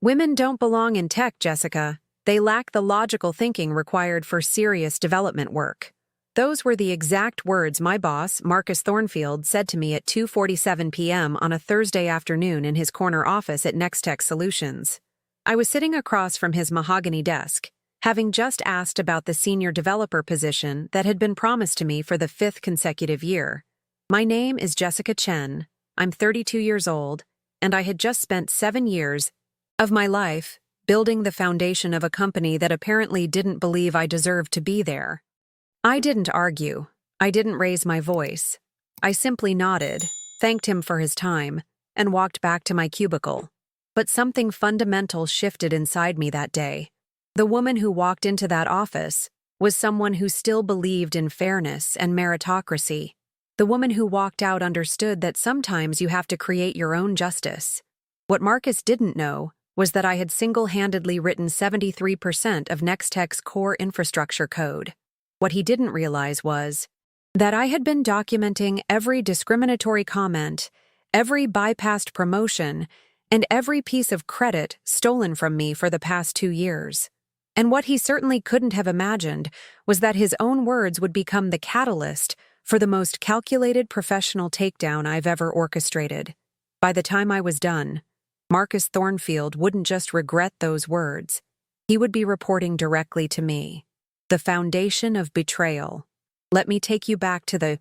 Women don't belong in tech, Jessica. They lack the logical thinking required for serious development work. Those were the exact words my boss, Marcus Thornfield, said to me at 2:47 p.m. on a Thursday afternoon in his corner office at Nextech Solutions. I was sitting across from his mahogany desk, having just asked about the senior developer position that had been promised to me for the 5th consecutive year. My name is Jessica Chen. I'm 32 years old, and I had just spent 7 years of my life building the foundation of a company that apparently didn't believe I deserved to be there. I didn't argue. I didn't raise my voice. I simply nodded, thanked him for his time, and walked back to my cubicle. But something fundamental shifted inside me that day. The woman who walked into that office was someone who still believed in fairness and meritocracy. The woman who walked out understood that sometimes you have to create your own justice. What Marcus didn't know was that I had single-handedly written 73% of Nextech's core infrastructure code. What he didn't realize was that I had been documenting every discriminatory comment, every bypassed promotion, and every piece of credit stolen from me for the past 2 years. And what he certainly couldn't have imagined was that his own words would become the catalyst for the most calculated professional takedown I've ever orchestrated. By the time I was done, Marcus Thornfield wouldn't just regret those words. He would be reporting directly to me. The foundation of betrayal. Let me take you back to the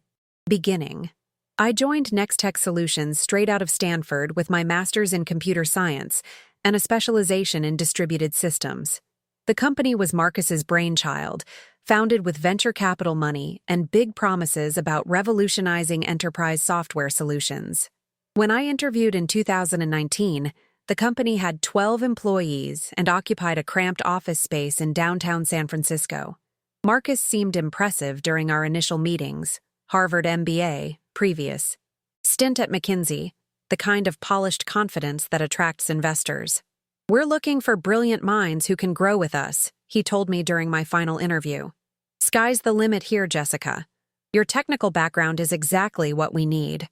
beginning. I joined Nextech Solutions straight out of Stanford with my master's in computer science and a specialization in distributed systems. The company was Marcus's brainchild, founded with venture capital money and big promises about revolutionizing enterprise software solutions. When I interviewed in 2019, the company had 12 employees and occupied a cramped office space in downtown San Francisco. Marcus seemed impressive during our initial meetings. Harvard MBA, previous. Stint at McKinsey, the kind of polished confidence that attracts investors. "We're looking for brilliant minds who can grow with us," he told me during my final interview. "Sky's the limit here, Jessica. Your technical background is exactly what we need."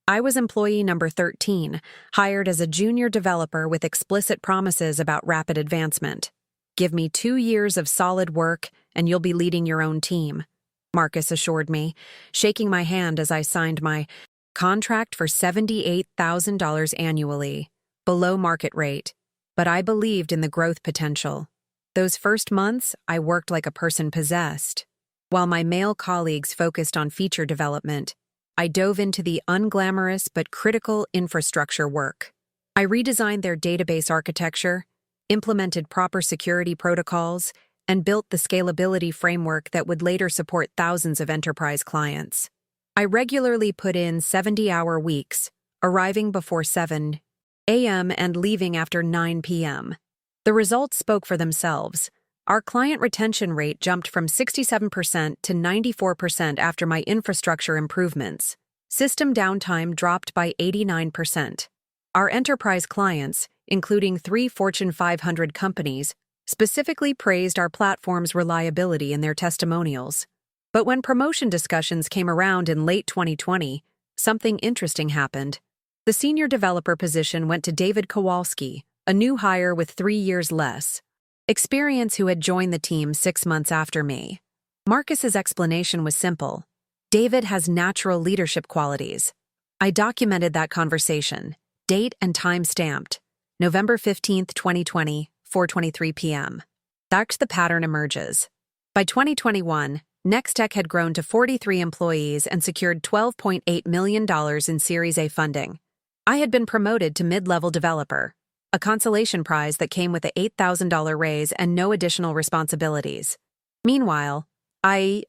I was employee number 13, hired as a junior developer with explicit promises about rapid advancement. "Give me 2 years of solid work, and you'll be leading your own team," Marcus assured me, shaking my hand as I signed my contract for $78,000 annually, below market rate. But I believed in the growth potential. Those first months, I worked like a person possessed. While my male colleagues focused on feature development, I dove into the unglamorous but critical infrastructure work. I redesigned their database architecture, implemented proper security protocols, and built the scalability framework that would later support thousands of enterprise clients. I regularly put in 70-hour weeks, arriving before 7 a.m. and leaving after 9 p.m. The results spoke for themselves. Our client retention rate jumped from 67% to 94% after my infrastructure improvements. System downtime dropped by 89%. Our enterprise clients, including 3 Fortune 500 companies, specifically praised our platform's reliability in their testimonials. But when promotion discussions came around in late 2020, something interesting happened. The senior developer position went to David Kowalski, a new hire with 3 years less experience who had joined the team 6 months after me. Marcus's explanation was simple. David has natural leadership qualities. I documented that conversation, date and time stamped, November 15th, 2020, 4:23 p.m. That's the pattern emerges. By 2021, Nextech had grown to 43 employees and secured $12.8 million in Series A funding. I had been promoted to mid-level developer, a consolation prize that came with an $8,000 raise and no additional responsibilities. Meanwhile, I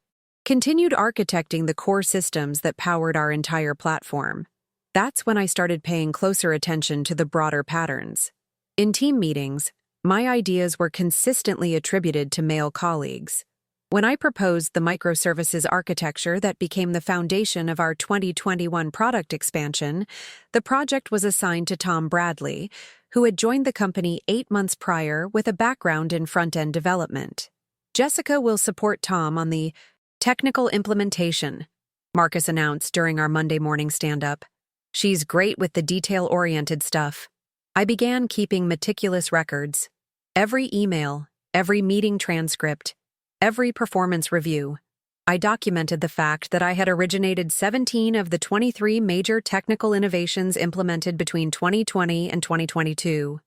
continued architecting the core systems that powered our entire platform. That's when I started paying closer attention to the broader patterns. In team meetings, my ideas were consistently attributed to male colleagues. When I proposed the microservices architecture that became the foundation of our 2021 product expansion, the project was assigned to Tom Bradley, who had joined the company 8 months prior with a background in front-end development. "Jessica will support Tom on the technical implementation," Marcus announced during our Monday morning stand-up. "She's great with the detail-oriented stuff." I began keeping meticulous records. Every email, every meeting transcript, every performance review. I documented the fact that I had originated 17 of the 23 major technical innovations implemented between 2020 and 2022.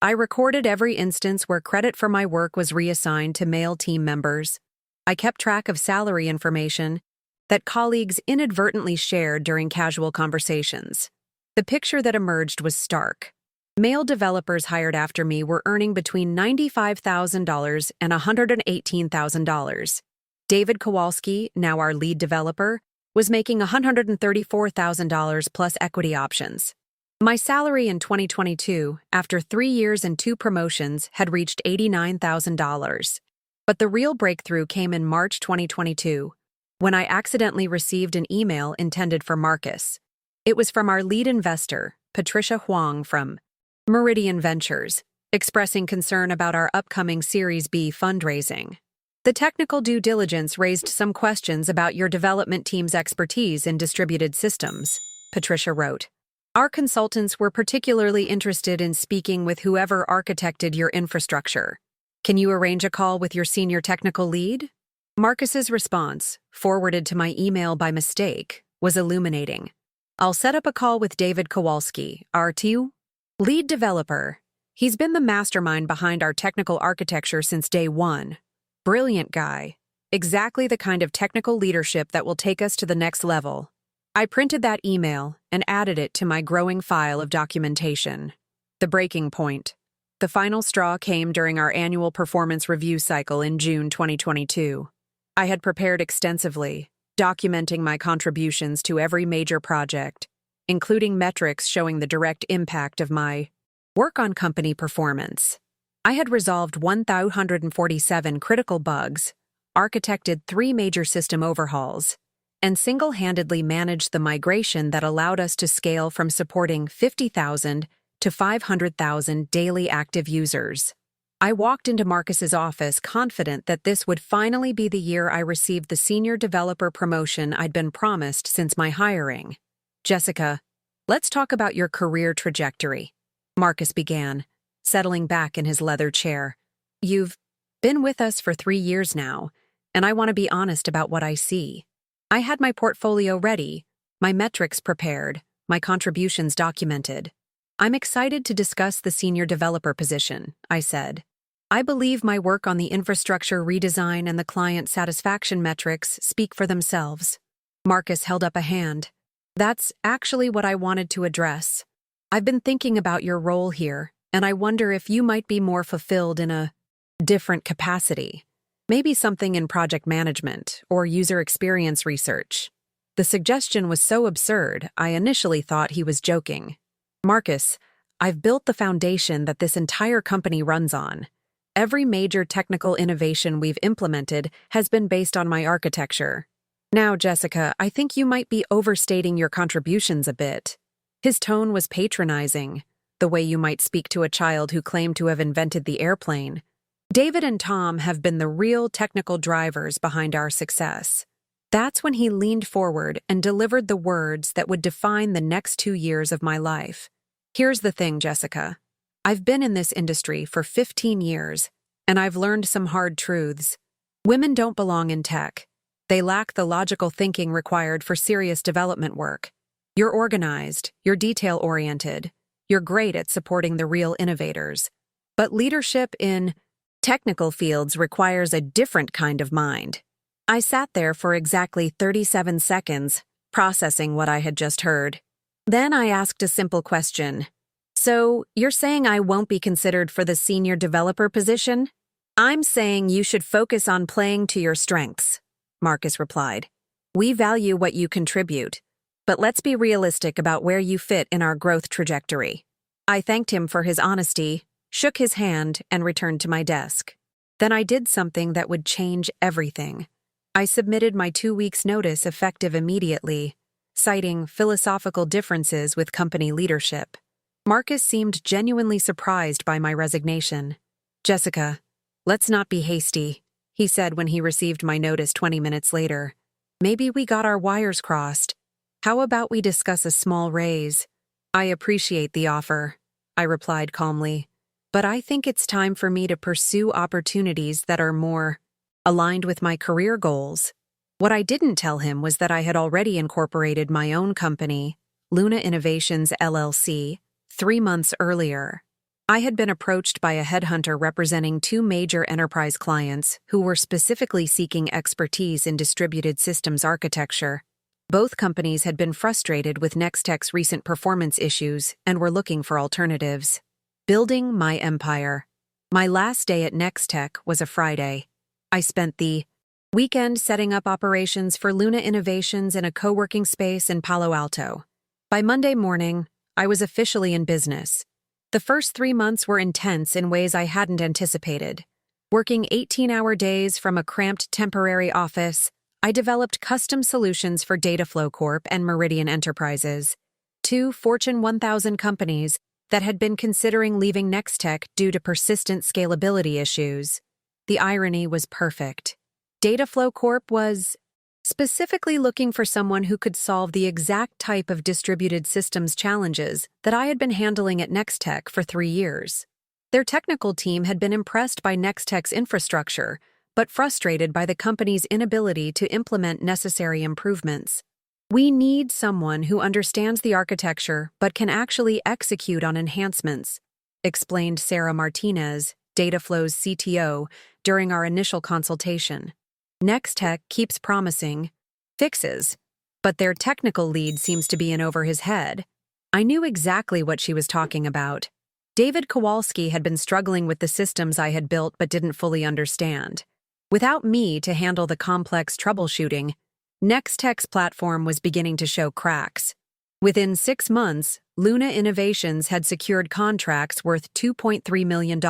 I recorded every instance where credit for my work was reassigned to male team members. I kept track of salary information that colleagues inadvertently shared during casual conversations. The picture that emerged was stark. Male developers hired after me were earning between $95,000 and $118,000. David Kowalski, now our lead developer, was making $134,000 plus equity options. My salary in 2022, after 3 years and 2 promotions, had reached $89,000. But the real breakthrough came in March 2022, when I accidentally received an email intended for Marcus. It was from our lead investor, Patricia Huang from Meridian Ventures, expressing concern about our upcoming Series B fundraising. The technical due diligence raised some questions about your development team's expertise in distributed systems, Patricia wrote. Our consultants were particularly interested in speaking with whoever architected your infrastructure. Can you arrange a call with your senior technical lead? Marcus's response, forwarded to my email by mistake, was illuminating. I'll set up a call with David Kowalski, our lead developer. He's been the mastermind behind our technical architecture since day one. Brilliant guy. Exactly the kind of technical leadership that will take us to the next level. I printed that email and added it to my growing file of documentation. The breaking point. The final straw came during our annual performance review cycle in June 2022. I had prepared extensively, documenting my contributions to every major project, including metrics showing the direct impact of my work on company performance. I had resolved 1,147 critical bugs, architected 3 major system overhauls, and single-handedly managed the migration that allowed us to scale from supporting 50,000 to 500,000 daily active users. I walked into Marcus's office confident that this would finally be the year I received the senior developer promotion I'd been promised since my hiring. Jessica, let's talk about your career trajectory, Marcus began, settling back in his leather chair. You've been with us for 3 years now, and I want to be honest about what I see. I had my portfolio ready, my metrics prepared, my contributions documented. I'm excited to discuss the senior developer position, I said. I believe my work on the infrastructure redesign and the client satisfaction metrics speak for themselves. Marcus held up a hand. That's actually what I wanted to address. I've been thinking about your role here, and I wonder if you might be more fulfilled in a different capacity. Maybe something in project management or user experience research. The suggestion was so absurd, I initially thought he was joking. Marcus, I've built the foundation that this entire company runs on. Every major technical innovation we've implemented has been based on my architecture. Now, Jessica, I think you might be overstating your contributions a bit. His tone was patronizing, the way you might speak to a child who claimed to have invented the airplane. David and Tom have been the real technical drivers behind our success. That's when he leaned forward and delivered the words that would define the next 2 years of my life. Here's the thing, Jessica. I've been in this industry for 15 years, and I've learned some hard truths. Women don't belong in tech. They lack the logical thinking required for serious development work. You're organized, you're detail-oriented, you're great at supporting the real innovators. But leadership in technical fields requires a different kind of mind. I sat there for exactly 37 seconds, processing what I had just heard. Then I asked a simple question. So, you're saying I won't be considered for the senior developer position? I'm saying you should focus on playing to your strengths, Marcus replied. We value what you contribute, but let's be realistic about where you fit in our growth trajectory. I thanked him for his honesty, shook his hand, and returned to my desk. Then I did something that would change everything. I submitted my 2 weeks' notice effective immediately, citing philosophical differences with company leadership. Marcus seemed genuinely surprised by my resignation. Jessica, let's not be hasty, he said when he received my notice 20 minutes later. Maybe we got our wires crossed. How about we discuss a small raise? I appreciate the offer. I replied calmly. But I think it's time for me to pursue opportunities that are more aligned with my career goals. What I didn't tell him was that I had already incorporated my own company, Luna Innovations LLC, 3 months earlier. I had been approached by a headhunter representing 2 major enterprise clients who were specifically seeking expertise in distributed systems architecture. Both companies had been frustrated with Nextech's recent performance issues and were looking for alternatives. Building my empire. My last day at Nextech was a Friday. I spent the weekend setting up operations for Luna Innovations in a co-working space in Palo Alto. By Monday morning, I was officially in business. The first 3 months were intense in ways I hadn't anticipated. Working 18-hour days from a cramped temporary office, I developed custom solutions for Dataflow Corp and Meridian Enterprises, 2 Fortune 1000 companies that had been considering leaving Nextech due to persistent scalability issues. The irony was perfect. Dataflow Corp was specifically looking for someone who could solve the exact type of distributed systems challenges that I had been handling at Nextech for 3 years. Their technical team had been impressed by Nextech's infrastructure, but frustrated by the company's inability to implement necessary improvements. We need someone who understands the architecture but can actually execute on enhancements, explained Sarah Martinez, Dataflow's CTO, during our initial consultation. Nextech keeps promising fixes, but their technical lead seems to be in over his head. I knew exactly what she was talking about. David Kowalski had been struggling with the systems I had built but didn't fully understand. Without me to handle the complex troubleshooting, Nextech's platform was beginning to show cracks. Within 6 months, Luna Innovations had secured contracts worth $2.3 million.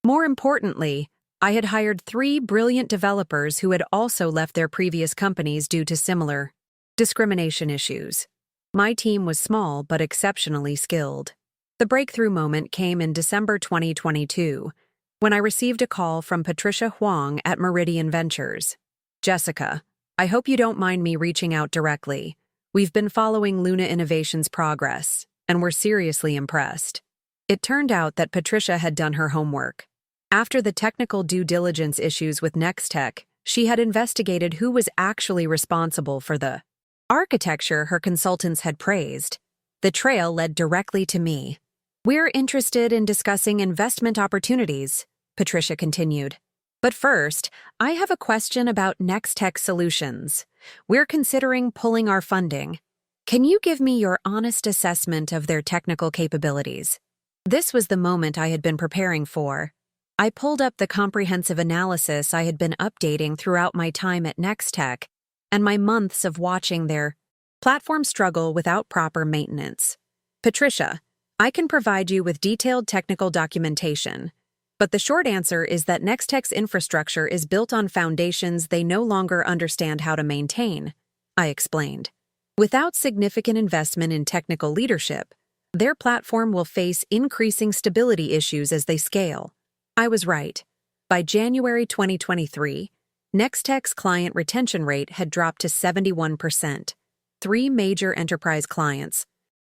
More importantly, I had hired 3 brilliant developers who had also left their previous companies due to similar discrimination issues. My team was small but exceptionally skilled. The breakthrough moment came in December 2022, when I received a call from Patricia Huang at Meridian Ventures. "Jessica, I hope you don't mind me reaching out directly. We've been following Luna Innovations' progress, and we're seriously impressed." It turned out that Patricia had done her homework. After the technical due diligence issues with Nextech, she had investigated who was actually responsible for the architecture her consultants had praised. The trail led directly to me. "We're interested in discussing investment opportunities," Patricia continued. "But first, I have a question about Nextech Solutions. We're considering pulling our funding. Can you give me your honest assessment of their technical capabilities?" This was the moment I had been preparing for. I pulled up the comprehensive analysis I had been updating throughout my time at Nextech and my months of watching their platform struggle without proper maintenance. "Patricia, I can provide you with detailed technical documentation, but the short answer is that Nextech's infrastructure is built on foundations they no longer understand how to maintain," I explained. "Without significant investment in technical leadership, their platform will face increasing stability issues as they scale." I was right. By January 2023, Nextech's client retention rate had dropped to 71%. 3 major enterprise clients,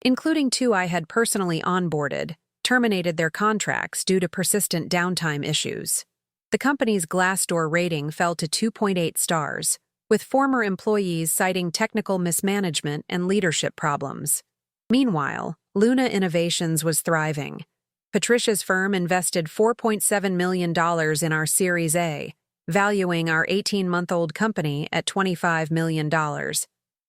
including 2 I had personally onboarded, terminated their contracts due to persistent downtime issues. The company's Glassdoor rating fell to 2.8 stars, with former employees citing technical mismanagement and leadership problems. Meanwhile, Luna Innovations was thriving. Patricia's firm invested $4.7 million in our Series A, valuing our 18-month-old company at $25 million.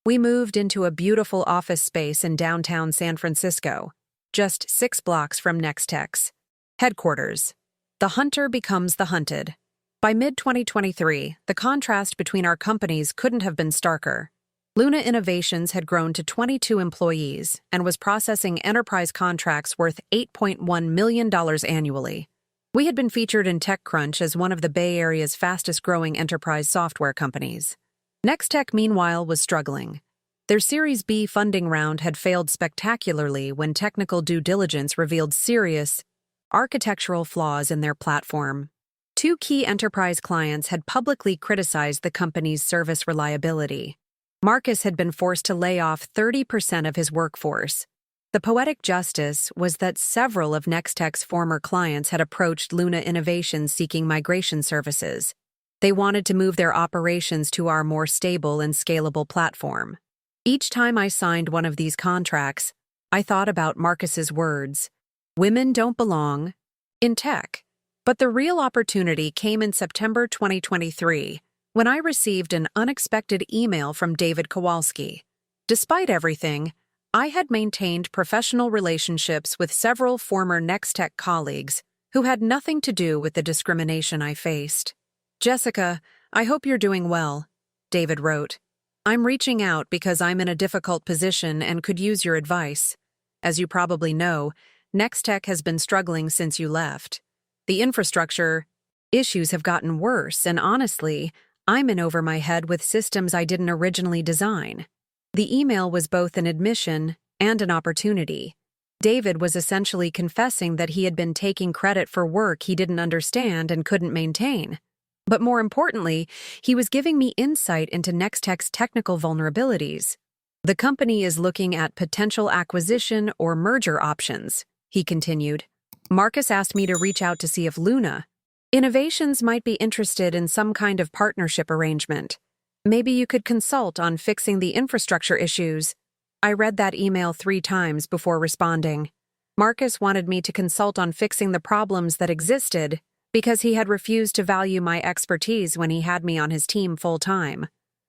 We moved into a beautiful office space in downtown San Francisco, just 6 blocks from Nextech's headquarters. The hunter becomes the hunted. By mid-2023, the contrast between our companies couldn't have been starker. Luna Innovations had grown to 22 employees and was processing enterprise contracts worth $8.1 million annually. We had been featured in TechCrunch as one of the Bay Area's fastest-growing enterprise software companies. Nextech, meanwhile, was struggling. Their Series B funding round had failed spectacularly when technical due diligence revealed serious architectural flaws in their platform. 2 key enterprise clients had publicly criticized the company's service reliability. Marcus had been forced to lay off 30% of his workforce. The poetic justice was that several of Nextech's former clients had approached Luna Innovations seeking migration services. They wanted to move their operations to our more stable and scalable platform. Each time I signed one of these contracts, I thought about Marcus's words, "Women don't belong in tech." But the real opportunity came in September 2023, when I received an unexpected email from David Kowalski. Despite everything, I had maintained professional relationships with several former Nextech colleagues who had nothing to do with the discrimination I faced. "Jessica, I hope you're doing well," David wrote. "I'm reaching out because I'm in a difficult position and could use your advice. As you probably know, Nextech has been struggling since you left. The infrastructure issues have gotten worse, and honestly, I'm in over my head with systems I didn't originally design." The email was both an admission and an opportunity. David was essentially confessing that he had been taking credit for work he didn't understand and couldn't maintain. But more importantly, he was giving me insight into Nextech's technical vulnerabilities. "The company is looking at potential acquisition or merger options," he continued. "Marcus asked me to reach out to see if Luna Innovations might be interested in some kind of partnership arrangement. Maybe you could consult on fixing the infrastructure issues." I read that email 3 times before responding. Marcus wanted me to consult on fixing the problems that existed because he had refused to value my expertise when he had me on his team full-time.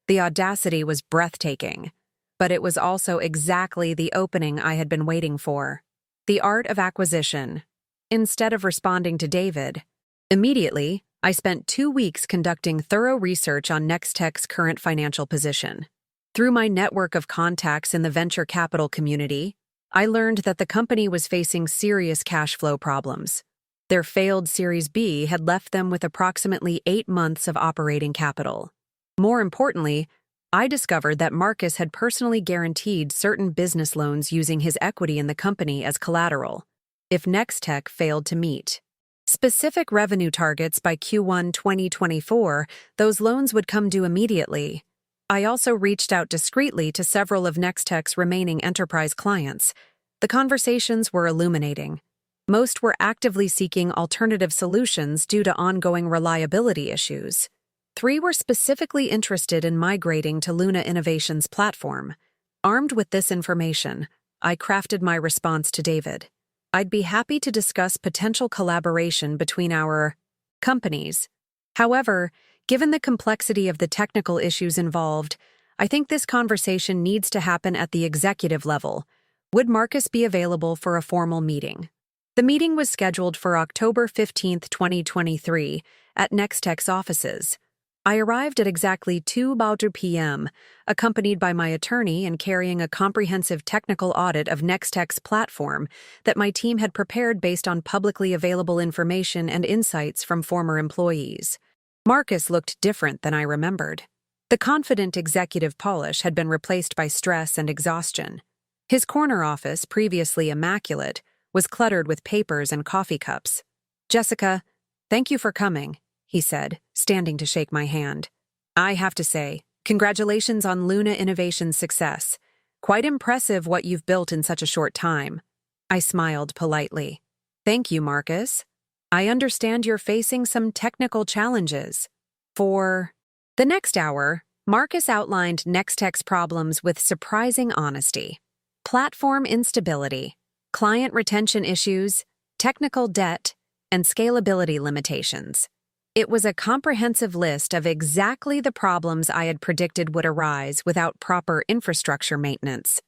The audacity was breathtaking, but it was also exactly the opening I had been waiting for. The art of acquisition. Instead of responding to David, immediately, I spent 2 weeks conducting thorough research on Nextech's current financial position. Through my network of contacts in the venture capital community, I learned that the company was facing serious cash flow problems. Their failed Series B had left them with approximately 8 months of operating capital. More importantly, I discovered that Marcus had personally guaranteed certain business loans using his equity in the company as collateral if Nextech failed to meet specific revenue targets by Q1 2024, those loans would come due immediately. I also reached out discreetly to several of Nextech's remaining enterprise clients. The conversations were illuminating. Most were actively seeking alternative solutions due to ongoing reliability issues. 3 were specifically interested in migrating to Luna Innovations' platform. Armed with this information, I crafted my response to David. I'd be happy to discuss potential collaboration between our companies. However, given the complexity of the technical issues involved, I think this conversation needs to happen at the executive level. Would Marcus be available for a formal meeting? The meeting was scheduled for October 15, 2023, at Nextech's offices. I arrived at exactly 2:00 p.m., accompanied by my attorney and carrying a comprehensive technical audit of Nextech's platform that my team had prepared based on publicly available information and insights from former employees. Marcus looked different than I remembered. The confident executive polish had been replaced by stress and exhaustion. His corner office, previously immaculate, was cluttered with papers and coffee cups. "Jessica, thank you for coming," he said, standing to shake my hand. "I have to say, congratulations on Luna Innovations' success. Quite impressive what you've built in such a short time." I smiled politely. "Thank you, Marcus. I understand you're facing some technical challenges." For the next hour, Marcus outlined Nextech's problems with surprising honesty. Platform instability, client retention issues, technical debt, and scalability limitations. It was a comprehensive list of exactly the problems I had predicted would arise without proper infrastructure maintenance.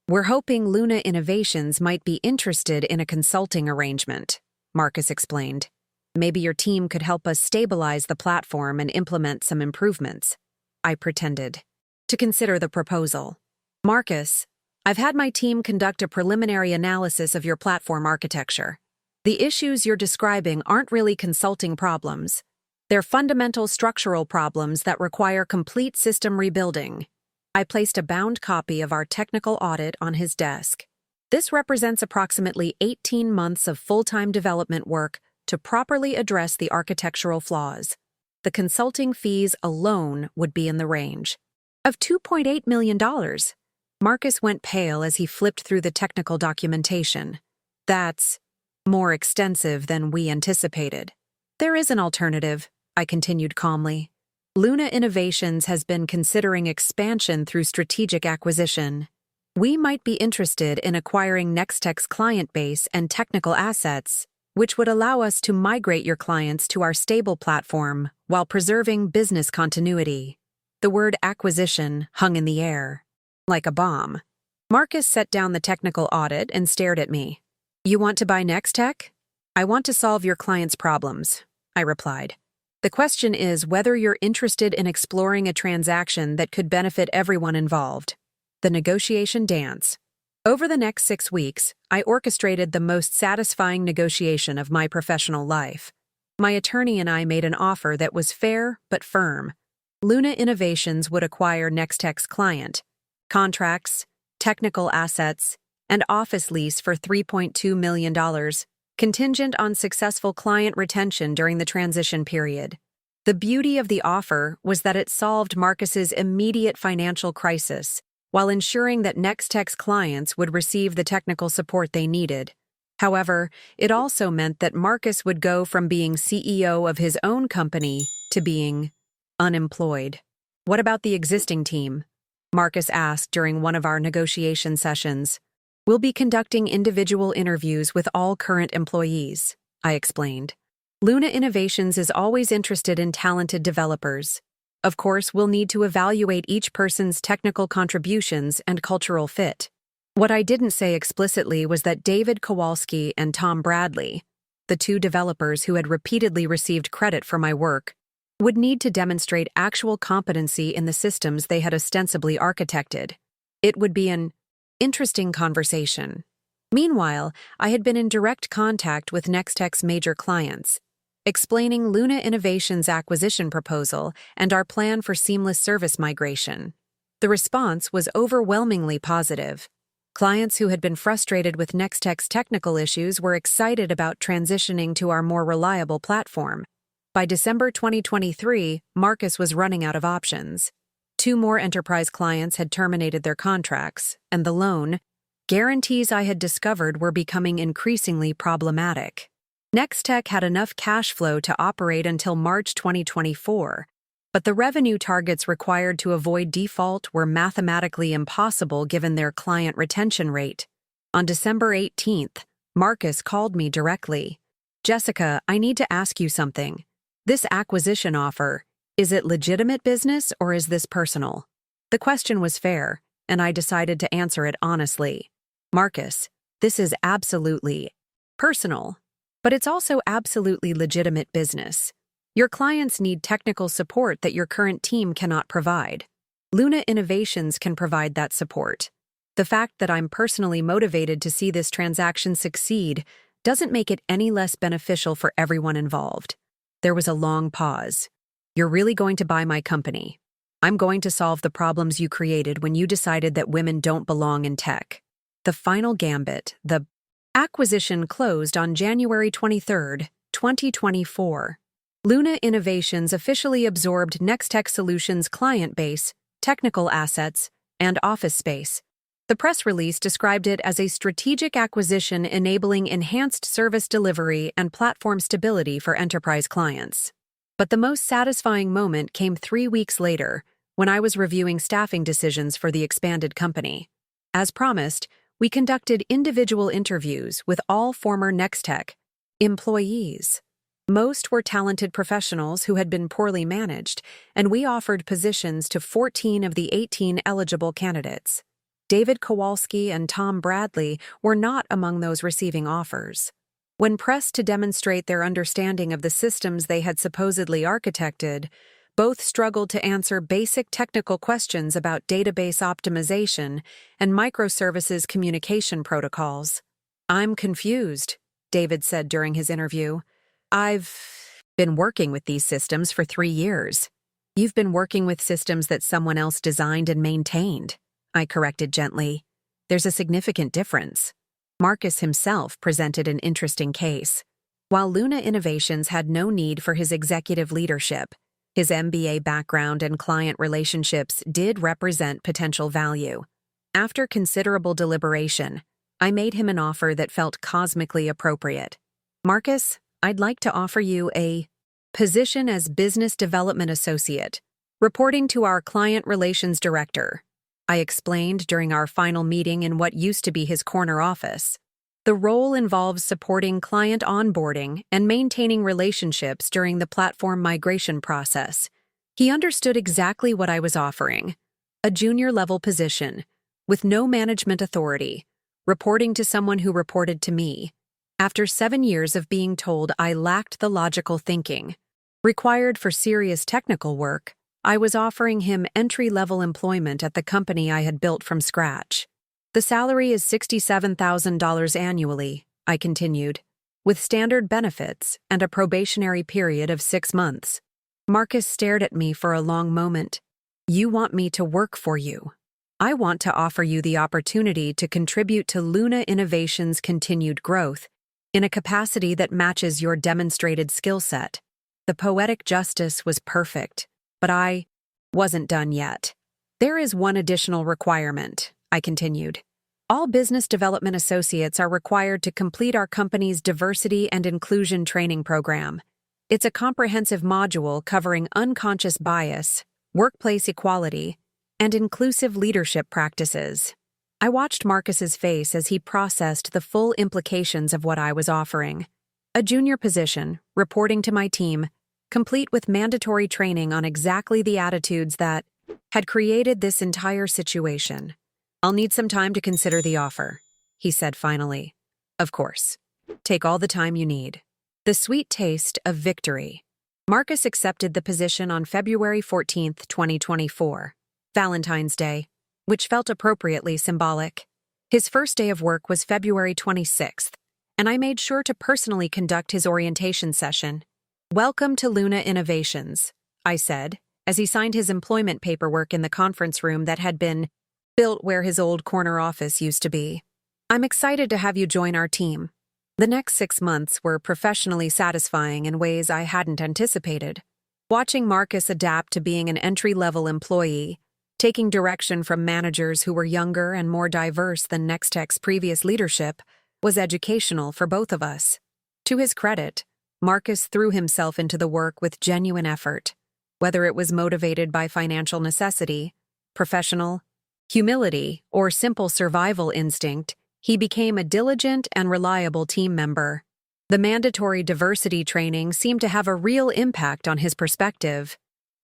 "We're hoping Luna Innovations might be interested in a consulting arrangement," Marcus explained. "Maybe your team could help us stabilize the platform and implement some improvements." I pretended to consider the proposal. "Marcus, I've had my team conduct a preliminary analysis of your platform architecture. The issues you're describing aren't really consulting problems. They're fundamental structural problems that require complete system rebuilding." I placed a bound copy of our technical audit on his desk. "This represents approximately 18 months of full-time development work to properly address the architectural flaws. The consulting fees alone would be in the range of $2.8 million. Marcus went pale as he flipped through the technical documentation. That's more extensive than we anticipated. There is an alternative, I continued calmly. Luna Innovations has been considering expansion through strategic acquisition. We might be interested in acquiring Nextech's client base and technical assets, which would allow us to migrate your clients to our stable platform while preserving business continuity. The word acquisition hung in the air, like a bomb. Marcus set down the technical audit and stared at me. You want to buy Nextech? I want to solve your clients' problems, I replied. The question is whether you're interested in exploring a transaction that could benefit everyone involved. The negotiation dance. Over the next 6 weeks, I orchestrated the most satisfying negotiation of my professional life. My attorney and I made an offer that was fair but firm. Luna Innovations would acquire Nextech's client, contracts, technical assets, and office lease for $3.2 million, contingent on successful client retention during the transition period. The beauty of the offer was that it solved Marcus's immediate financial crisis, while ensuring that Nextech's clients would receive the technical support they needed. However, it also meant that Marcus would go from being CEO of his own company to being unemployed. What about the existing team? Marcus asked during one of our negotiation sessions. We'll be conducting individual interviews with all current employees, I explained. Luna Innovations is always interested in talented developers. Of course, we'll need to evaluate each person's technical contributions and cultural fit. What I didn't say explicitly was that David Kowalski and Tom Bradley, the 2 developers who had repeatedly received credit for my work, would need to demonstrate actual competency in the systems they had ostensibly architected. It would be an interesting conversation. Meanwhile, I had been in direct contact with Nextech's major clients, explaining Luna Innovations' acquisition proposal and our plan for seamless service migration. The response was overwhelmingly positive. Clients who had been frustrated with Nextech's technical issues were excited about transitioning to our more reliable platform. By December 2023, Marcus was running out of options. 2 more enterprise clients had terminated their contracts, and the loan guarantees I had discovered were becoming increasingly problematic. Nextech had enough cash flow to operate until March 2024, but the revenue targets required to avoid default were mathematically impossible given their client retention rate. On December 18th, Marcus called me directly. Jessica, I need to ask you something. This acquisition offer, is it legitimate business or is this personal? The question was fair, and I decided to answer it honestly. Marcus, this is absolutely personal. But it's also absolutely legitimate business. Your clients need technical support that your current team cannot provide. Luna Innovations can provide that support. The fact that I'm personally motivated to see this transaction succeed doesn't make it any less beneficial for everyone involved. There was a long pause. You're really going to buy my company. I'm going to solve the problems you created when you decided that women don't belong in tech. The final gambit, the acquisition closed on January 23, 2024. Luna Innovations officially absorbed Nextech Solutions' client base, technical assets, and office space. The press release described it as a strategic acquisition enabling enhanced service delivery and platform stability for enterprise clients. But the most satisfying moment came 3 weeks later, when I was reviewing staffing decisions for the expanded company. As promised, we conducted individual interviews with all former Nextech employees. Most were talented professionals who had been poorly managed, and we offered positions to 14 of the 18 eligible candidates. David Kowalski and Tom Bradley were not among those receiving offers. When pressed to demonstrate their understanding of the systems they had supposedly architected, both struggled to answer basic technical questions about database optimization and microservices communication protocols. I'm confused, David said during his interview. I've been working with these systems for 3 years. You've been working with systems that someone else designed and maintained, I corrected gently. There's a significant difference. Marcus himself presented an interesting case. While Luna Innovations had no need for his executive leadership, his MBA background and client relationships did represent potential value. After considerable deliberation, I made him an offer that felt cosmically appropriate. Marcus, I'd like to offer you a position as Business Development Associate, reporting to our Client Relations Director, I explained during our final meeting in what used to be his corner office. The role involves supporting client onboarding and maintaining relationships during the platform migration process. He understood exactly what I was offering: a junior-level position, with no management authority, reporting to someone who reported to me. After 7 years of being told I lacked the logical thinking required for serious technical work, I was offering him entry-level employment at the company I had built from scratch. The salary is $67,000 annually, I continued, with standard benefits and a probationary period of 6 months. Marcus stared at me for a long moment. You want me to work for you. I want to offer you the opportunity to contribute to Luna Innovations' continued growth in a capacity that matches your demonstrated skill set. The poetic justice was perfect, but I wasn't done yet. There is one additional requirement, I continued. All business development associates are required to complete our company's diversity and inclusion training program. It's a comprehensive module covering unconscious bias, workplace equality, and inclusive leadership practices. I watched Marcus's face as he processed the full implications of what I was offering. A junior position, reporting to my team, complete with mandatory training on exactly the attitudes that had created this entire situation. I'll need some time to consider the offer, he said finally. Of course. Take all the time you need. The sweet taste of victory. Marcus accepted the position on February 14, 2024, Valentine's Day, which felt appropriately symbolic. His first day of work was February 26th, and I made sure to personally conduct his orientation session. Welcome to Luna Innovations, I said, as he signed his employment paperwork in the conference room that had been built where his old corner office used to be. I'm excited to have you join our team. The next 6 months were professionally satisfying in ways I hadn't anticipated. Watching Marcus adapt to being an entry-level employee, taking direction from managers who were younger and more diverse than Nextech's previous leadership, was educational for both of us. To his credit, Marcus threw himself into the work with genuine effort. Whether it was motivated by financial necessity, professional humility, or simple survival instinct, he became a diligent and reliable team member. The mandatory diversity training seemed to have a real impact on his perspective.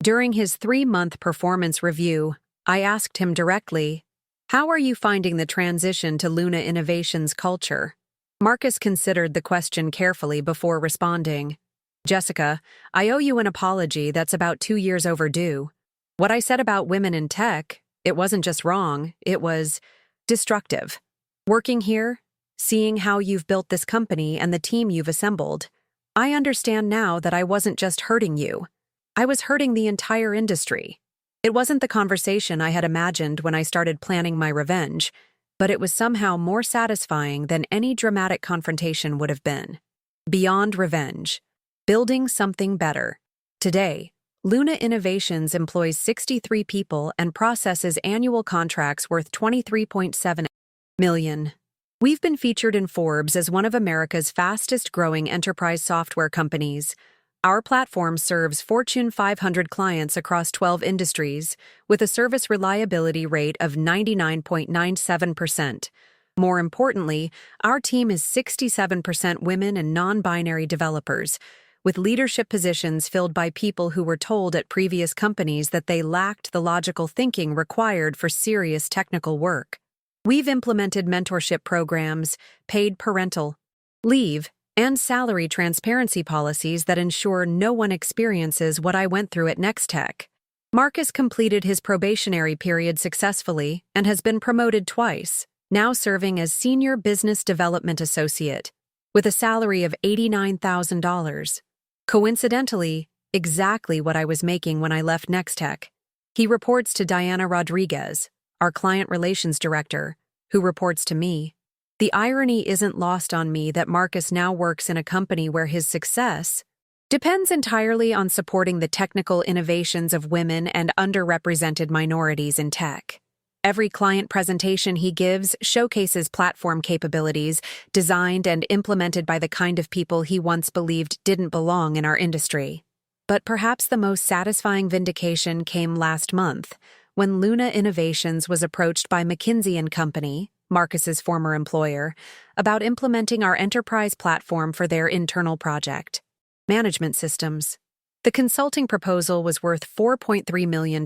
During his 3-month performance review, I asked him directly, "How are you finding the transition to Luna Innovations culture?" Marcus considered the question carefully before responding. "Jessica, I owe you an apology that's about 2 years overdue. What I said about women in tech, it wasn't just wrong, it was destructive. Working here, seeing how you've built this company and the team you've assembled, I understand now that I wasn't just hurting you. I was hurting the entire industry. It wasn't the conversation I had imagined when I started planning my revenge, but it was somehow more satisfying than any dramatic confrontation would have been. Beyond revenge. Building something better. Today, Luna Innovations employs 63 people and processes annual contracts worth $23.7 million. We've been featured in Forbes as one of America's fastest-growing enterprise software companies. Our platform serves Fortune 500 clients across 12 industries, with a service reliability rate of 99.97%. More importantly, our team is 67% women and non-binary developers, with leadership positions filled by people who were told at previous companies that they lacked the logical thinking required for serious technical work. We've implemented mentorship programs, paid parental leave, and salary transparency policies that ensure no one experiences what I went through at Nextech. Marcus completed his probationary period successfully and has been promoted twice, now serving as Senior Business Development Associate, with a salary of $89,000. Coincidentally, exactly what I was making when I left Nextech. He reports to Diana Rodriguez, our Client Relations Director, who reports to me. The irony isn't lost on me that Marcus now works in a company where his success depends entirely on supporting the technical innovations of women and underrepresented minorities in tech. Every client presentation he gives showcases platform capabilities designed and implemented by the kind of people he once believed didn't belong in our industry. But perhaps the most satisfying vindication came last month, when Luna Innovations was approached by McKinsey & Company, Marcus's former employer, about implementing our enterprise platform for their internal project, management systems. The consulting proposal was worth $4.3 million,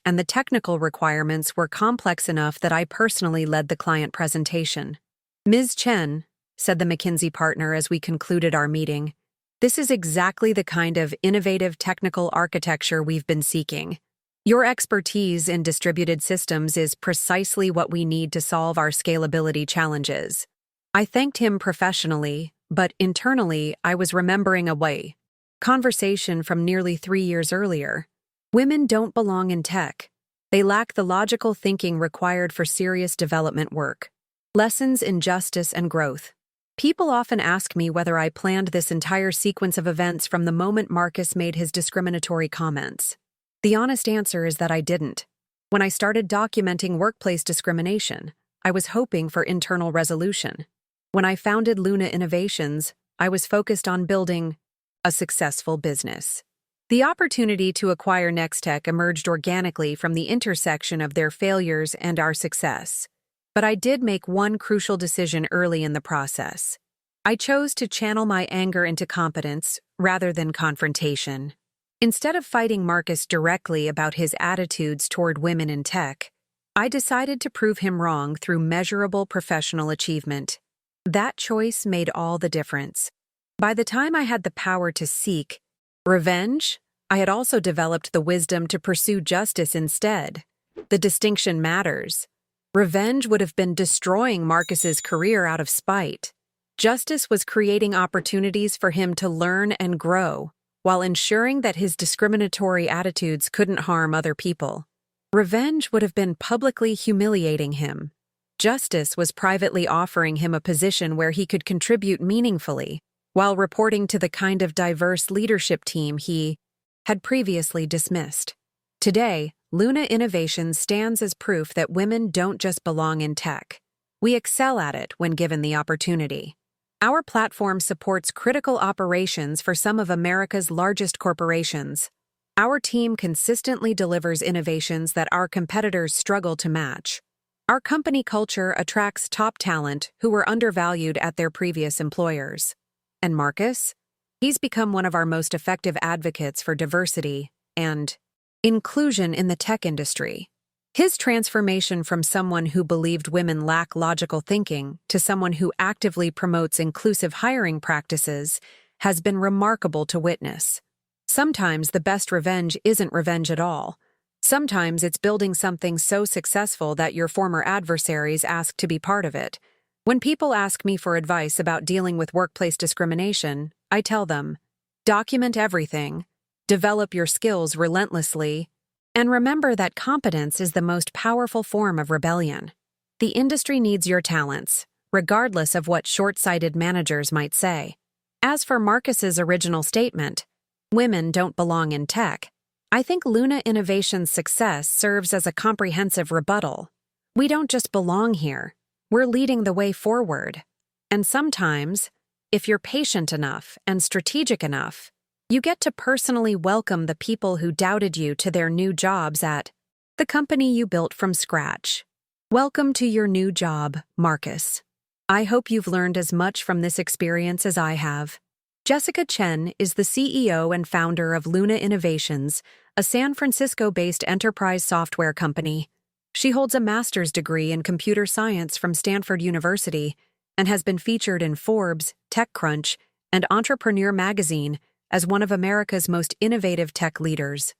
and the technical requirements were complex enough that I personally led the client presentation. "Ms. Chen," said the McKinsey partner as we concluded our meeting, "this is exactly the kind of innovative technical architecture we've been seeking. Your expertise in distributed systems is precisely what we need to solve our scalability challenges." I thanked him professionally, but internally I was remembering a conversation from nearly 3 years earlier. Women don't belong in tech. They lack the logical thinking required for serious development work. Lessons in justice and growth. People often ask me whether I planned this entire sequence of events from the moment Marcus made his discriminatory comments. The honest answer is that I didn't. When I started documenting workplace discrimination, I was hoping for internal resolution. When I founded Luna Innovations, I was focused on building a successful business. The opportunity to acquire Nextech emerged organically from the intersection of their failures and our success. But I did make one crucial decision early in the process. I chose to channel my anger into competence rather than confrontation. Instead of fighting Marcus directly about his attitudes toward women in tech, I decided to prove him wrong through measurable professional achievement. That choice made all the difference. By the time I had the power to seek revenge, I had also developed the wisdom to pursue justice instead. The distinction matters. Revenge would have been destroying Marcus's career out of spite. Justice was creating opportunities for him to learn and grow, while ensuring that his discriminatory attitudes couldn't harm other people. Revenge would have been publicly humiliating him. Justice was privately offering him a position where he could contribute meaningfully, while reporting to the kind of diverse leadership team he had previously dismissed. Today, Luna Innovations stands as proof that women don't just belong in tech. We excel at it when given the opportunity. Our platform supports critical operations for some of America's largest corporations. Our team consistently delivers innovations that our competitors struggle to match. Our company culture attracts top talent who were undervalued at their previous employers. And Marcus? He's become one of our most effective advocates for diversity and inclusion in the tech industry. His transformation from someone who believed women lack logical thinking to someone who actively promotes inclusive hiring practices has been remarkable to witness. Sometimes the best revenge isn't revenge at all. Sometimes it's building something so successful that your former adversaries ask to be part of it. When people ask me for advice about dealing with workplace discrimination, I tell them, document everything, develop your skills relentlessly, and remember that competence is the most powerful form of rebellion. The industry needs your talents, regardless of what short-sighted managers might say. As for Marcus's original statement, women don't belong in tech, I think Luna Innovations' success serves as a comprehensive rebuttal. We don't just belong here. We're leading the way forward. And sometimes, if you're patient enough and strategic enough, you get to personally welcome the people who doubted you to their new jobs at the company you built from scratch. Welcome to your new job, Marcus. I hope you've learned as much from this experience as I have. Jessica Chen is the CEO and founder of Luna Innovations, a San Francisco-based enterprise software company. She holds a master's degree in computer science from Stanford University and has been featured in Forbes, TechCrunch, and Entrepreneur magazine as one of America's most innovative tech leaders.